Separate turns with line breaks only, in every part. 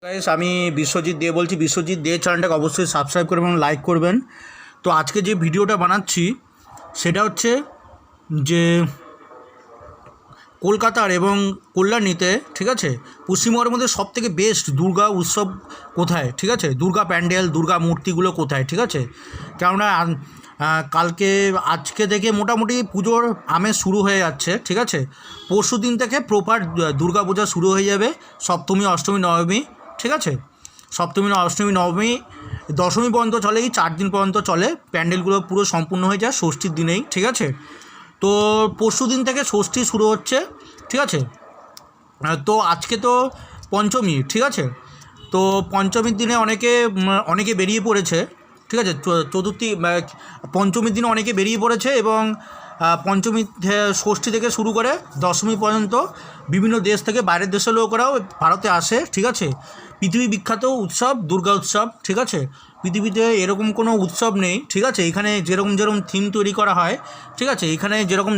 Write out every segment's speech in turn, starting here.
Guys আমি বিশ্বজিৎ দে বলছি। বিশ্বজিৎ দে চ্যানেলটাকে অবশ্যই সাবস্ক্রাইব করবেন এবং লাইক করবেন। তো আজকে যে ভিডিওটা বানাচ্ছি সেটা হচ্ছে যে কলকাতার এবং কল্যাণীতে, ঠিক আছে, পশ্চিমবঙ্গের মধ্যে সবথেকে বেস্ট দুর্গা উৎসব কোথায়, ঠিক আছে, দুর্গা প্যান্ডেল, দুর্গা মূর্তিগুলো কোথায়, ঠিক আছে। কেননা আজকে থেকে মোটামুটি পুজোর আমেজ শুরু হয়ে যাচ্ছে, ঠিক আছে। পরশু দিন থেকে প্রপার দুর্গা পূজা শুরু হয়ে যাবে, সপ্তমী অষ্টমী নবমী, ঠিক আছে। সপ্তমী অষ্টমী নবমী দশমী পর্যন্ত চলে, এই 4 দিন পর্যন্ত চলে। প্যান্ডেলগুলো পুরো সম্পূর্ণ হয়ে যায় ষষ্ঠীর দিনেই, ঠিক আছে। তো পরশু দিন থেকে ষষ্ঠী শুরু হচ্ছে, ঠিক আছে। তো আজকে তো পঞ্চমী, ঠিক আছে। তো পঞ্চমীর দিনে অনেকে বেরিয়ে পড়েছে, ঠিক আছে। পঞ্চমীর দিনে অনেকে বেরিয়ে পড়েছে এবং পঞ্চমী ষষ্ঠী থেকে শুরু করে দশমী পর্যন্ত বিভিন্ন দেশ থেকে, বাইরের দেশের লোকেরাও ভারতে আসে, ঠিক আছে। পৃথিবী বিখ্যাত উৎসব দুর্গা উৎসব, ঠিক আছে। পৃথিবীতে এরকম কোনো উৎসব নেই, ঠিক আছে। এখানে যেরকম থিম তৈরি করা হয়, ঠিক আছে, এখানে যেরকম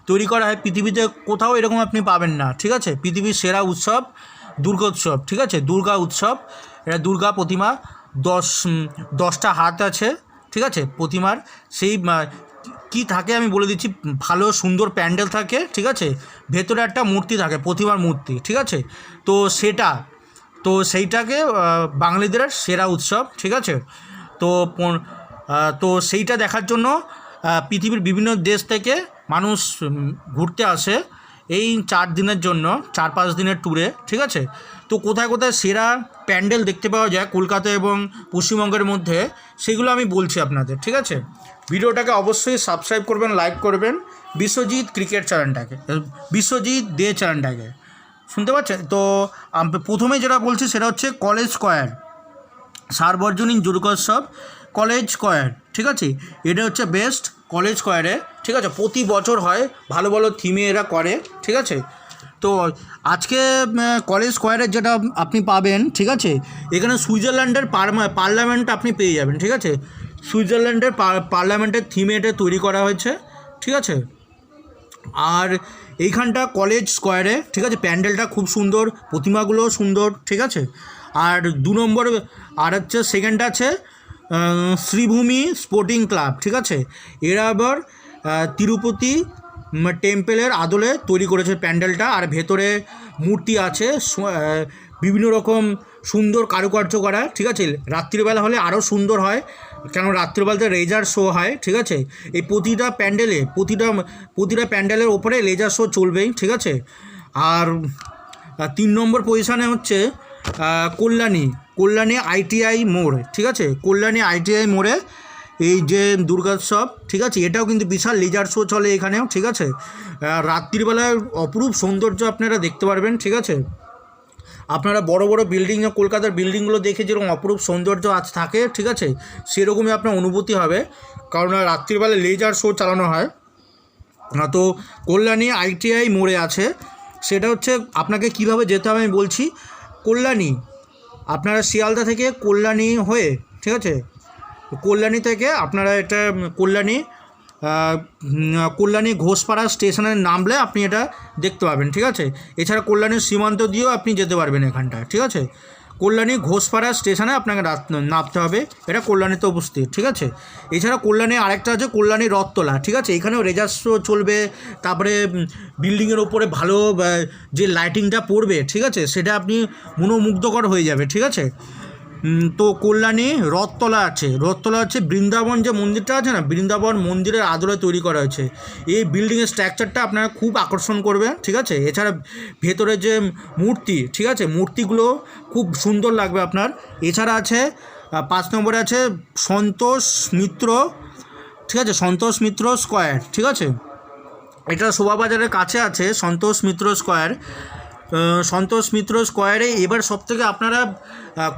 তৈরি করা হয় পৃথিবীতে কোথাও এরকম আপনি পাবেন না, ঠিক আছে। পৃথিবীর সেরা উৎসব দুর্গা উৎসব, ঠিক আছে। দুর্গা উৎসব, এটা দুর্গা প্রতিমা, 10টা হাত আছে, ঠিক আছে প্রতিমার। সেই কি থাকে আমি বলে দিচ্ছি, ভালো সুন্দর প্যান্ডেল থাকে, ঠিক আছে। ভেতরে একটা মূর্তি থাকে, প্রতিমার মূর্তি, ঠিক আছে। তো সেইটাকে বাঙালিদের সেরা উৎসব, ঠিক আছে। তো তো সেইটা দেখার জন্য পৃথিবীর বিভিন্ন দেশ থেকে মানুষ ঘুরতে আসে এই 4 দিনের জন্য, 4-5 দিনের ট্যুরে, ঠিক আছে। তো কোথায় কোথায় সেরা প্যান্ডেল দেখতে পাওয়া যায় কলকাতা এবং পশ্চিমবঙ্গের মধ্যে, সেগুলো আমি বলছি আপনাদের, ঠিক আছে। ভিডিওটাকে অবশ্যই সাবস্ক্রাইব করবেন, লাইক করবেন। বিশ্বজিৎ ক্রিকেট চ্যানেলটাকে, বিশ্বজিৎ দে চ্যানেলটাকে, শুনতে পাচ্ছেন তো। প্রথমে যেটা বলছি সেটা হচ্ছে কলেজ স্কোয়ার, সার্বজনীন দুর্গোৎসব কলেজ স্কোয়ার, ঠিক আছে। এটা হচ্ছে বেস্ট কলেজ স্কোয়ারে, ঠিক আছে। প্রতি বছর হয়, ভালো ভালো থিমে এরা করে, ঠিক আছে। তো আজকে কলেজ স্কোয়ারের যেটা আপনি পাবেন, ঠিক আছে, এখানে সুইজারল্যান্ডের পার্লামেন্ট আপনি পেয়ে যাবেন, ঠিক আছে। সুইজারল্যান্ডের পার্লামেন্টের থিমে এটা তৈরি করা হয়েছে, ঠিক আছে। আর এইখানটা কলেজ স্কোয়ারে, ঠিক আছে, প্যান্ডেলটা খুব সুন্দর, প্রতিমাগুলোও সুন্দর, ঠিক আছে। আর 2 নম্বর আর হচ্ছে সেকেন্ড আছে শ্রীভূমি স্পোর্টিং ক্লাব, ঠিক আছে। এরা আবার তিরুপতি টেম্পেলের আদলে তৈরি করেছে প্যান্ডেলটা। আর ভেতরে মূর্তি আছে, বিভিন্ন রকম সুন্দর কারুকার্য করা, ঠিক আছে। রাত্রিবেলা হলে আরও সুন্দর হয়, কেন রাত্রিবেলাতে লেজার শো হয়, ঠিক আছে। এই প্রতিটা প্যান্ডেলের ওপরে লেজার শো চলবেই, ঠিক আছে। আর 3 নম্বর পজিশানে হচ্ছে কল্যাণী ITI মোড়, ঠিক আছে। কল্যাণী ITI মোড়ে এই যে দুর্গোৎসব, ঠিক আছে, এটাও কিন্তু বিশাল লেজার শো চলে এখানেও, ঠিক আছে। রাত্রিবেলায় অপরূপ সৌন্দর্য আপনারা দেখতে পারবেন, ঠিক আছে। আপনারা বড় বড় বিল্ডিং, কলকাতার বিল্ডিংগুলো দেখে যেরকম অপরূপ সৌন্দর্য থাকে, ঠিক আছে, সেরকমই আপনার অনুভূতি হবে, কারণ রাত্রিবেলায় লেজার শো চালানো হয়। তো কল্যাণী ITI মোড়ে আছে, সেটা হচ্ছে আপনাকে কিভাবে যেতে হবে আমি বলছি। কল্যাণী, আপনারা শিয়ালদা থেকে কল্যাণী হয়ে, ঠিক আছে, কল্যাণী থেকে আপনারা এটা কল্যাণী ঘোষপাড়া স্টেশনে নামলে আপনি এটা দেখতে পাবেন, ঠিক আছে। এছাড়া কল্যাণীর সীমান্ত দিয়েও আপনি যেতে পারবেন এখানটায়, ঠিক আছে। কল্যাণী ঘোষপাড়া স্টেশনে আপনাকে নামতে হবে, এটা কল্যাণীতে উপস্থিত, ঠিক আছে। এছাড়া কল্যাণী আরেকটা আছে কল্যাণী রথতলা, ঠিক আছে। এখানেও রেজার শো চলবে, তারপরে বিল্ডিংয়ের ওপরে ভালো যে লাইটিংটা পড়বে, ঠিক আছে, সেটা আপনি মনোমুগ্ধকর হয়ে যাবে, ঠিক আছে। তো কল্যাণী রথতলা আছে বৃন্দাবন যে মন্দিরটা আছে না, বৃন্দাবন মন্দিরের আদলে তৈরি করা হয়েছে। এই বিল্ডিংয়ের স্ট্রাকচারটা আপনারা খুব আকর্ষণ করবে, ঠিক আছে। এছাড়া ভেতরে যে মূর্তি, ঠিক আছে, মূর্তিগুলো খুব সুন্দর লাগবে আপনার। এছাড়া আছে 5 নম্বরে আছে সন্তোষ মিত্র, ঠিক আছে, সন্তোষ মিত্র স্কোয়ার, ঠিক আছে। এটা শোভাবাজারের কাছে আছে সন্তোষ মিত্র স্কোয়ারে। এবার সবথেকে আপনারা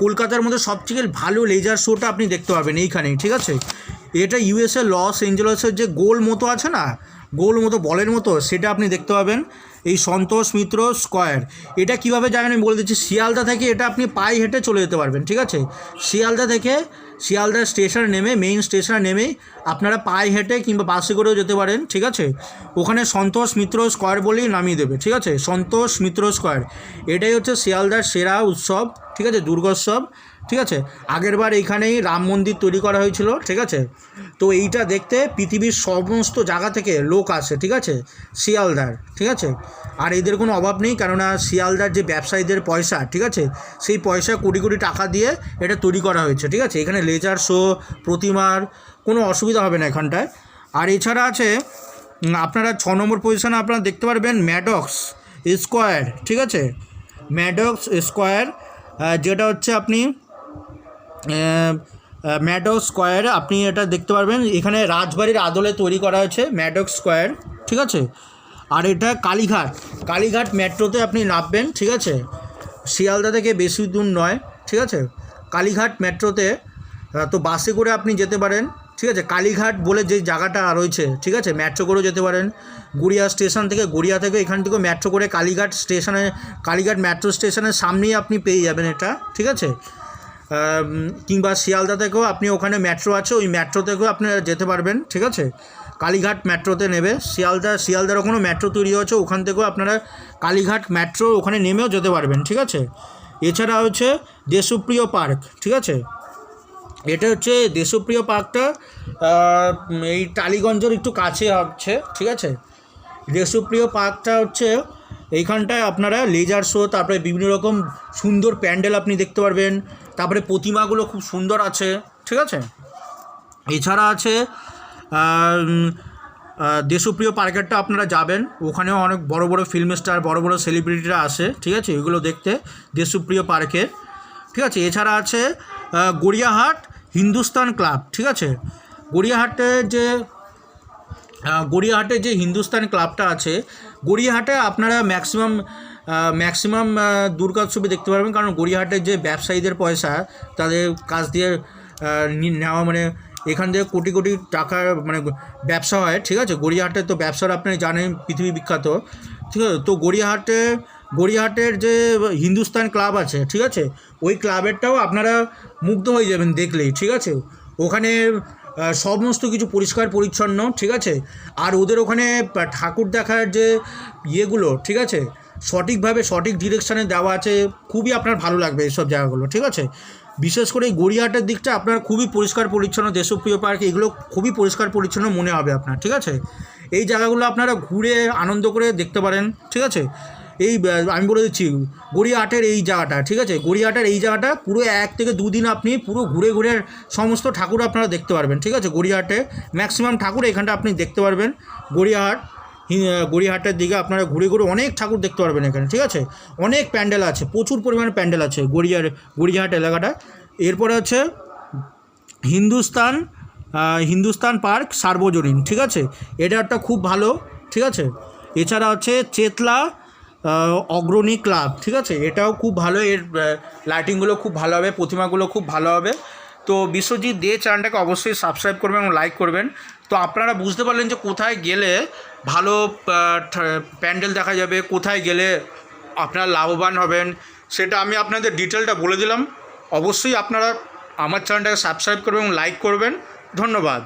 কলকাতার মধ্যে সবথেকে ভালো লেজার শোটা আপনি দেখতে পাবেন এইখানেই, ঠিক আছে। এটা USA লস এঞ্জেলসের যে গোল মতো আছে না, গোল মতো বলের মতো, সেটা আপনি দেখতে পাবেন। এই সন্তোষ মিত্র স্কোয়ার। এটা কীভাবে যাবেন আমি বলে দিচ্ছি। শিয়ালদা থেকে এটা আপনি পায়ে হেঁটে চলে যেতে পারবেন, ঠিক আছে। শিয়ালদা থেকে শিয়ালদা স্টেশনে নেমে, মেইন স্টেশনে নেমেই আপনারা পায়ে হেঁটে কিংবা বাসে করেও যেতে পারেন, ঠিক আছে। ওখানে সন্তোষ মিত্র স্কোয়ার বলেই নামিয়ে দেবে, ঠিক আছে। সন্তোষ মিত্র স্কোয়ার, এটাই হচ্ছে শিয়ালদার সেরা উৎসব, ঠিক আছে, দুর্গোৎসব, ঠিক আছে। আগেরবার এইখানেই রাম মন্দির তৈরি করা হয়েছিল, ঠিক আছে। তো এইটা দেখতে পৃথিবীর সমস্ত জায়গা থেকে লোক আসে, ঠিক আছে, শিয়ালদার, ঠিক আছে। আর এদের কোনো অভাব নেই, কেননা শিয়ালদার যে ব্যবসায়ীদের পয়সা, ঠিক আছে, সেই পয়সা কোটি কোটি টাকা দিয়ে এটা তৈরি করা হয়েছে, ঠিক আছে। এখানে লেজার শো, প্রতিমার কোনো অসুবিধা হবে না এখানটায়। আর এছাড়া আছে আপনারা 6 নম্বর পজিশনে আপনারা দেখতে পারবেন ম্যাডক্স স্কোয়ার, ঠিক আছে। ম্যাডক্স স্কোয়ার, যেটা হচ্ছে আপনি ম্যাডক্স স্কোয়ার আপনি এটা দেখতে পারবেন। এখানে রাজবাড়ির আদলে তৈরি করা হয়েছে ম্যাডক্স স্কোয়ার, ঠিক আছে। আর এটা কালীঘাট মেট্রোতে আপনি নামবেন, ঠিক আছে। শিয়ালদা থেকে বেশি দূর নয়, ঠিক আছে। কালীঘাট মেট্রোতে তো বাসে করে আপনি যেতে পারেন, ঠিক আছে। কালীঘাট বলে যে জায়গাটা রয়েছে, ঠিক আছে, মেট্রো করেও যেতে পারেন। গড়িয়া স্টেশন থেকে, গড়িয়া থেকে এখান থেকেও মেট্রো করে কালীঘাট স্টেশনে, কালীঘাট মেট্রো স্টেশনের সামনেই আপনি পেয়ে যাবেন এটা, ঠিক আছে। কিংবা শিয়ালদা থেকেও আপনি, ওখানে মেট্রো আছে, ওই মেট্রো থেকেও আপনি যেতে পারবেন, ঠিক আছে। কালীঘাট মেট্রোতে নেবে, শিয়ালদার ওখানেও মেট্রো তৈরি হয়েছে, ওখান থেকেও আপনারা কালীঘাট মেট্রো ওখানে নেমেও যেতে পারবেন, ঠিক আছে। এছাড়া হচ্ছে দেশপ্রিয় পার্ক, ঠিক আছে। এটা হচ্ছে দেশপ্রিয় পার্কটা এই টালিগঞ্জের একটু কাছে হচ্ছে, ঠিক আছে। দেশপ্রিয় পার্কটা হচ্ছে এইখানটায় আপনারা লেজার শো, তারপরে বিভিন্ন রকম সুন্দর প্যান্ডেল আপনি দেখতে পারবেন, তারপরে প্রতিমাগুলো খুব সুন্দর আছে, ঠিক আছে। এছাড়া আছে দেশপ্রিয় পার্কেরটা আপনারা যাবেন, ওখানেও অনেক বড় বড় ফিল্ম স্টার, বড় বড় সেলিব্রিটিরা আসে, ঠিক আছে, এগুলো দেখতে দেশপ্রিয় পার্কে, ঠিক আছে। এছাড়া আছে গড়িয়াহাট হিন্দুস্তান ক্লাব, ঠিক আছে। গড়িয়াহাটে যে হিন্দুস্তান ক্লাবটা আছে, গড়িয়াহাটে আপনারা ম্যাক্সিমাম দুর্গোৎসবে দেখতে পারবেন, কারণ গড়িয়াহাটের যে ব্যবসায়ীদের পয়সা তাদের কাছ দিয়ে নেওয়া, মানে এখান থেকে কোটি কোটি টাকার মানে ব্যবসা হয়, ঠিক আছে। গড়িয়াহাটের তো ব্যবসার আপনি জানেন পৃথিবী বিখ্যাত, ঠিক আছে। তো গড়িয়াহাটের যে হিন্দুস্তান ক্লাব আছে, ঠিক আছে, ওই ক্লাবেরটাও আপনারা মুগ্ধ হয়ে যাবেন দেখলেই, ঠিক আছে। ওখানে সমস্ত কিছু পরিষ্কার পরিচ্ছন্ন, ঠিক আছে। আর ওদের ওখানে ঠাকুর দেখার যে ইয়েগুলো, ঠিক আছে, সঠিকভাবে সঠিক ডিরেকশানে দেওয়া আছে, খুবই আপনার ভালো লাগবে এইসব জায়গাগুলো, ঠিক আছে। বিশেষ করে এই গড়িয়াহাটের দিকটা আপনার খুবই পরিষ্কার পরিচ্ছন্ন, দেশপ্রিয় পার্ক এগুলো খুবই পরিষ্কার পরিচ্ছন্ন মনে হবে আপনার, ঠিক আছে। এই জায়গাগুলো আপনারা ঘুরে আনন্দ করে দেখতে পারেন, ঠিক আছে। এই আমি বলে দিচ্ছি গড়িয়াহাটের এই জায়গাটা, ঠিক আছে, গড়িয়াহাটের এই জায়গাটা পুরো 1 থেকে 2 দিন আপনি পুরো ঘুরে ঘুরে সমস্ত ঠাকুর আপনারা দেখতে পারবেন, ঠিক আছে। গড়িয়াহাটে ম্যাক্সিমাম ঠাকুর এখানটা আপনি দেখতে পারবেন। গড়িয়াহাটের দিকে আপনারা ঘুরে ঘুরে অনেক ঠাকুর দেখতে পারবেন এখানে, ঠিক আছে। অনেক প্যান্ডেল আছে, প্রচুর পরিমাণে প্যান্ডেল আছে গড়িয়াহাট এলাকাটা। এরপরে আছে হিন্দুস্তান পার্ক সার্বজনীন, ঠিক আছে, এটা একটা খুব ভালো, ঠিক আছে। এছাড়া হচ্ছে চেতলা অগ্রণী ক্লাব, ঠিক আছে, এটাও খুব ভালো, এর লাইটিংগুলো খুব ভালো হবে, প্রতিমাগুলো খুব ভালো হবে। তো বিশ্বজিৎ দে চ্যানেলটাকে অবশ্যই সাবস্ক্রাইব করবেন এবং লাইক করবেন। তো আপনারা বুঝতে পারলেন যে কোথায় গেলে ভালো প্যান্ডেল দেখা যাবে, কোথায় গেলে আপনারা লাভবান হবেন, সেটা আমি আপনাদের ডিটেলটা বলে দিলাম। অবশ্যই আপনারা আমার চ্যানেলটাকে সাবস্ক্রাইব করবেন এবং লাইক করবেন। ধন্যবাদ।